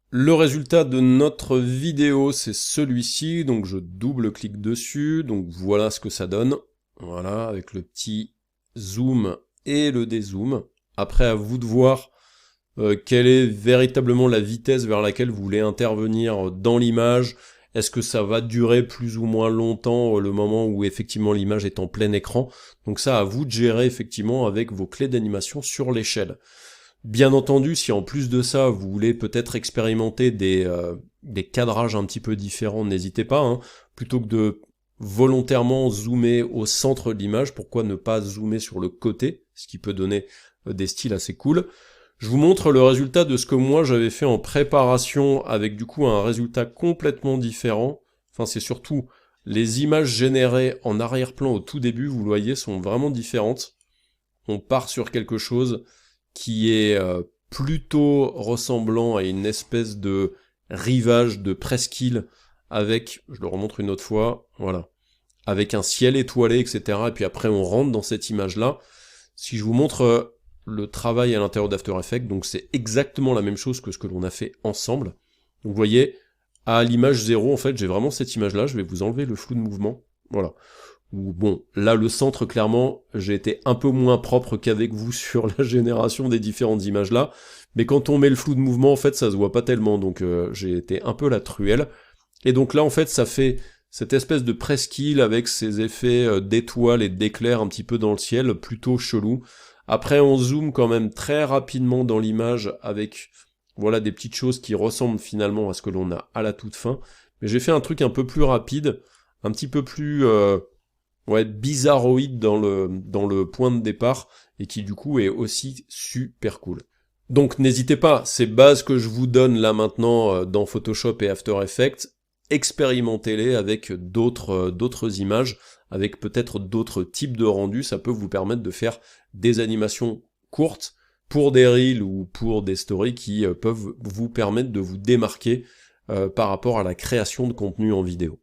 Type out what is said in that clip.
Le résultat de notre vidéo, c'est celui-ci, donc je double-clique dessus, donc voilà ce que ça donne. Voilà, avec le petit zoom et le dézoom. Après, à vous de voir quelle est véritablement la vitesse vers laquelle vous voulez intervenir dans l'image. Est-ce que ça va durer plus ou moins longtemps le moment où effectivement l'image est en plein écran? Donc ça, à vous de gérer effectivement avec vos clés d'animation sur l'échelle. Bien entendu, si en plus de ça, vous voulez peut-être expérimenter des cadrages un petit peu différents, n'hésitez pas, hein. Plutôt que de volontairement zoomer au centre de l'image, pourquoi ne pas zoomer sur le côté, ce qui peut donner des styles assez cool. Je vous montre le résultat de ce que moi j'avais fait en préparation, avec du coup un résultat complètement différent. Enfin, c'est surtout les images générées en arrière-plan au tout début, vous le voyez, sont vraiment différentes. On part sur quelque chose qui est plutôt ressemblant à une espèce de rivage de presqu'île avec, je le remontre une autre fois, voilà, avec un ciel étoilé, etc. Et puis après on rentre dans cette image-là. Si je vous montre le travail à l'intérieur d'After Effects, donc c'est exactement la même chose que ce que l'on a fait ensemble. Donc vous voyez, à l'image 0, en fait, j'ai vraiment cette image-là, je vais vous enlever le flou de mouvement, voilà. Ou bon, là le centre, clairement, j'ai été un peu moins propre qu'avec vous sur la génération des différentes images là, mais quand on met le flou de mouvement, en fait, ça se voit pas tellement, donc j'ai été un peu la truelle. Et donc là, en fait, ça fait cette espèce de presqu'île avec ces effets d'étoiles et d'éclairs un petit peu dans le ciel, plutôt chelou. Après, on zoome quand même très rapidement dans l'image avec, voilà, des petites choses qui ressemblent finalement à ce que l'on a à la toute fin. Mais j'ai fait un truc un peu plus rapide, un petit peu plus ouais, bizarroïde dans le point de départ, et qui du coup est aussi super cool. Donc n'hésitez pas, ces bases que je vous donne là maintenant dans Photoshop et After Effects, expérimentez-les avec d'autres images, avec peut-être d'autres types de rendus, ça peut vous permettre de faire des animations courtes pour des reels ou pour des stories qui peuvent vous permettre de vous démarquer par rapport à la création de contenu en vidéo.